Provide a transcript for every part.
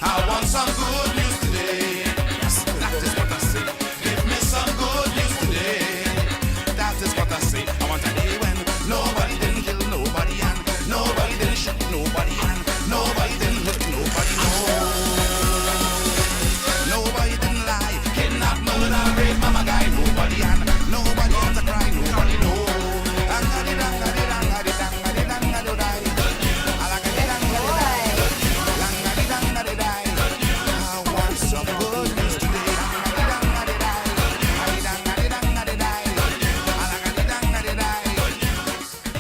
I want some good news today. Yes, that is what I say. Give me some good news today. That is what I say. I want a day when nobody didn't kill nobody and nobody didn't shoot nobody and nobody didn't hurt nobody. No, nobody didn't lie, kidnap, murder, rape, mama guy, nobody and nobody had to cry, nobody know.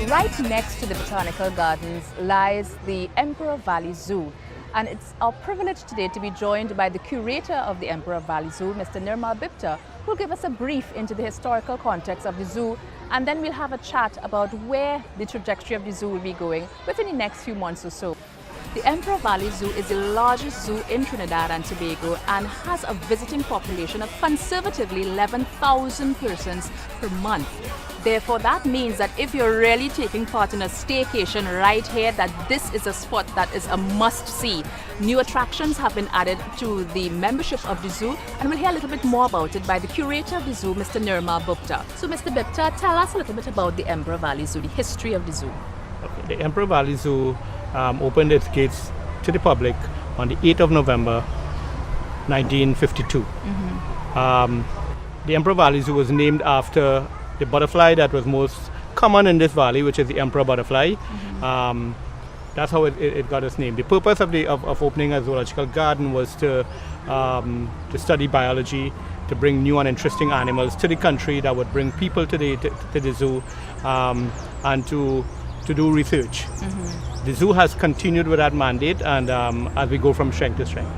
Right next to the Botanical Gardens lies the Emperor Valley Zoo. And it's our privilege today to be joined by the curator of the Emperor Valley Zoo, Mr. Nirmal Bipta, who will give us a brief into the historical context of the zoo, and then we'll have a chat about where the trajectory of the zoo will be going within the next few months or so. The Emperor Valley Zoo is the largest zoo in Trinidad and Tobago and has a visiting population of conservatively 11,000 persons per month. Therefore, that means that if you're really taking part in a staycation right here, that this is a spot that is a must-see. New attractions have been added to the membership of the zoo, and we'll hear a little bit more about it by the curator of the zoo, Mr. Nirmal Bipta. So, Mr. Bipta, tell us a little bit about the Emperor Valley Zoo, the history of the zoo. Okay, the Emperor Valley Zoo opened its gates to the public on the 8th of November, 1952. The Emperor Valley Zoo was named after the butterfly that was most common in this valley, which is the emperor butterfly. That's how it got its name. The purpose of opening a zoological garden was to study biology, to bring new and interesting animals to the country that would bring people to the zoo, and to do research. The zoo has continued with that mandate, and as we go from strength to strength.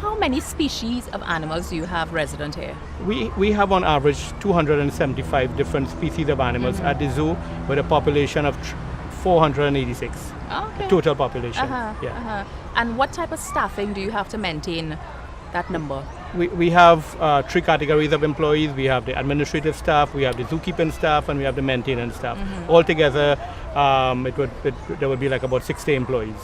How many species of animals do you have resident here? We have on average 275 different species of animals at the zoo, with a population of 486. Okay. Total population. And what type of staffing do you have to maintain that number? We have 3 categories of employees. We have the administrative staff, we have the zookeeping staff, and we have the maintenance staff. Altogether, there would be like about 60 employees.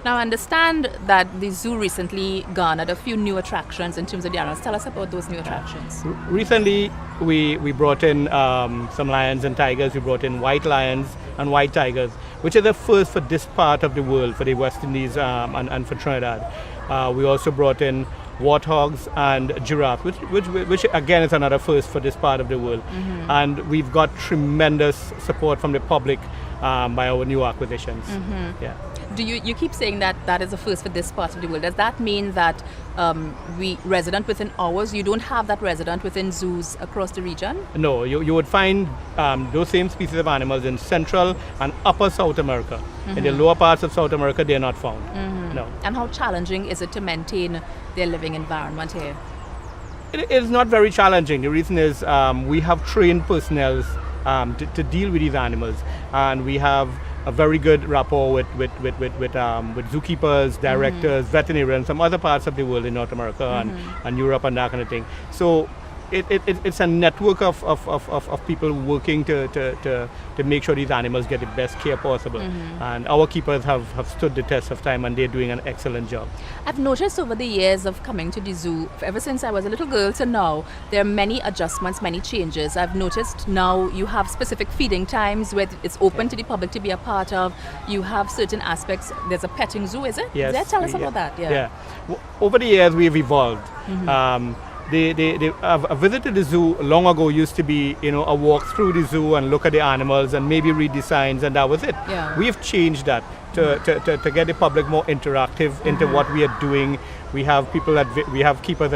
Now, I understand that the zoo recently garnered a few new attractions in terms of the animals. Tell us about those new attractions. Recently, we brought in some lions and tigers. We brought in white lions and white tigers, which is the first for this part of the world, for the West Indies and for Trinidad. We also brought in warthogs and giraffes, which again is another first for this part of the world. And we've got tremendous support from the public by our new acquisitions. You keep saying that is a first for this part of the world. Does that mean that we resident within ours? You don't have that resident within zoos across the region? No, you would find those same species of animals in Central and Upper South America. In the lower parts of South America, they are not found. No. And how challenging is it to maintain their living environment here? It is not very challenging. The reason is we have trained personnel to deal with these animals, and we have a very good rapport with zookeepers, directors, veterinarians, some other parts of the world in North America and Europe and that kind of thing. So it's a network of people working to make sure these animals get the best care possible. And our keepers have stood the test of time, and they're doing an excellent job. I've noticed over the years of coming to the zoo, ever since I was a little girl to now, there are many adjustments, many changes. I've noticed now you have specific feeding times where it's open to the public to be a part of. You have certain aspects. There's a petting zoo, is it? Yes. Tell us about that. Yeah. Over the years, we've evolved. A visit to the zoo long ago used to be, a walk through the zoo and look at the animals and maybe read the signs, and that was it. We've changed that to get the public more interactive into what we are doing. We have keepers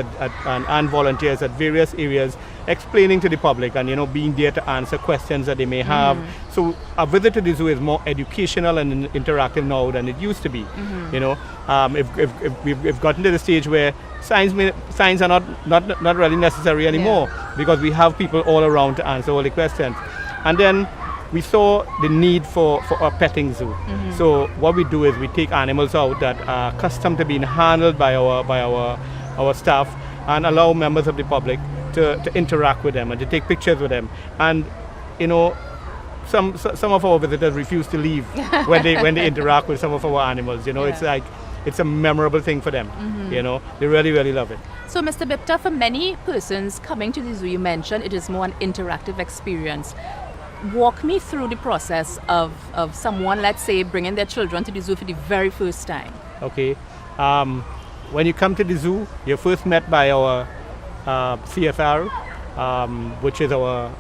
and volunteers at various areas explaining to the public and being there to answer questions that they may have. So a visit to the zoo is more educational and interactive now than it used to be. If we've gotten to the stage where signs are not really necessary anymore, because we have people all around to answer all the questions. And then we saw the need for a petting zoo. So what we do is we take animals out that are accustomed to being handled by our staff, and allow members of the public to interact with them and to take pictures with them. And some of our visitors refuse to leave when they interact with some of our animals. It's like it's a memorable thing for them. You know, they really, really love it. So, Mr. Bipta, for many persons coming to the zoo, you mentioned it is more an interactive experience. Walk me through the process of someone, let's say, bringing their children to the zoo for the very first time. Okay. When you come to the zoo, you're first met by our CSR, which is our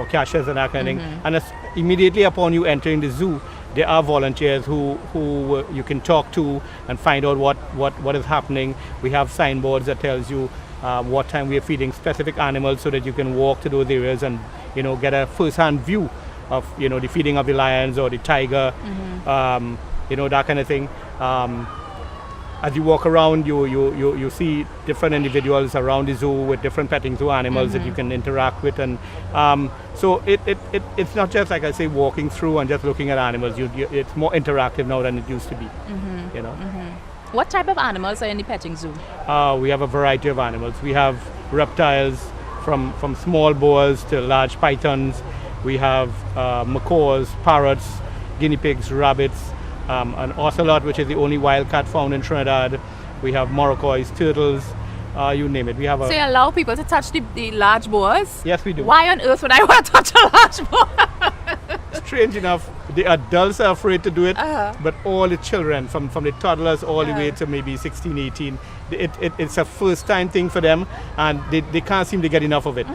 cashiers and that kind of thing. And immediately upon you entering the zoo, there are volunteers who you can talk to and find out what is happening. We have signboards that tells you what time we are feeding specific animals, so that you can walk to those areas and get a first-hand view of the feeding of the lions or the tiger, that kind of thing. As you walk around, you see different individuals around the zoo with different petting zoo animals that you can interact with, and so it's not just, like I say, walking through and just looking at animals. It's more interactive now than it used to be. What type of animals are in the petting zoo? We have a variety of animals. We have reptiles from small boas to large pythons. We have macaws, parrots, guinea pigs, rabbits, an ocelot, which is the only wild cat found in Trinidad. We have Moroccois, turtles, you name it. We have So you allow people to touch the large boas? Yes, we do. Why on earth would I want to touch a large boa? Strange enough, the adults are afraid to do it, but all the children, from the toddlers all the way to maybe 16, 18, it's a first time thing for them, and they can't seem to get enough of it.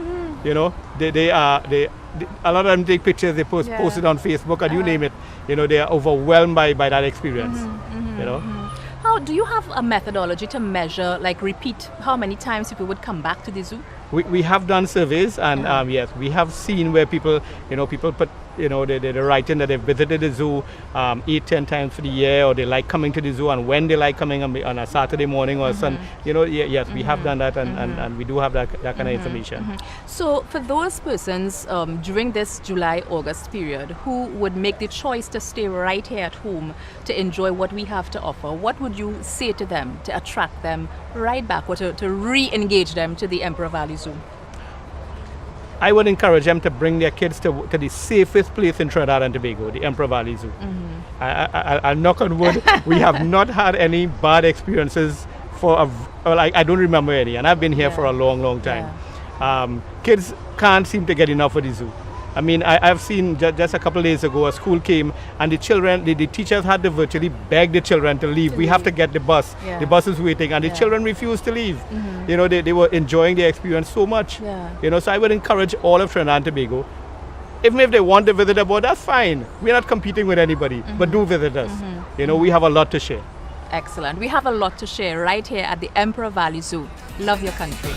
A lot of them take pictures, they post it on Facebook, and you name it. They are overwhelmed by that experience. How do you have a methodology to measure, like repeat, how many times people would come back to the zoo? We have done surveys, and yes, we have seen where people put, they're writing that they've visited the zoo 8-10 times for the year, or they like coming to the zoo, and when they like coming on a Saturday morning or Sunday. Yes, we have done that, and we do have that kind of information. So for those persons during this July-August period who would make the choice to stay right here at home to enjoy what we have to offer, what would you say to them to attract them right back, or to re-engage them to the Emperor Valley Zoo? I would encourage them to bring their kids to the safest place in Trinidad and Tobago, the Emperor Valley Zoo. I'll knock on wood, we have not had any bad experiences I don't remember any, and I've been here for a long, long time. Kids can't seem to get enough of the zoo. I mean, I've seen just a couple of days ago, a school came and the children, the teachers had to virtually beg the children to leave. We have to get the bus. The bus is waiting, and the children refused to leave. They were enjoying the experience so much. So I would encourage all of Trinidad and Tobago, even if they want to visit abroad, that's fine. We're not competing with anybody, but do visit us. We have a lot to share. Excellent. We have a lot to share right here at the Emperor Valley Zoo. Love your country.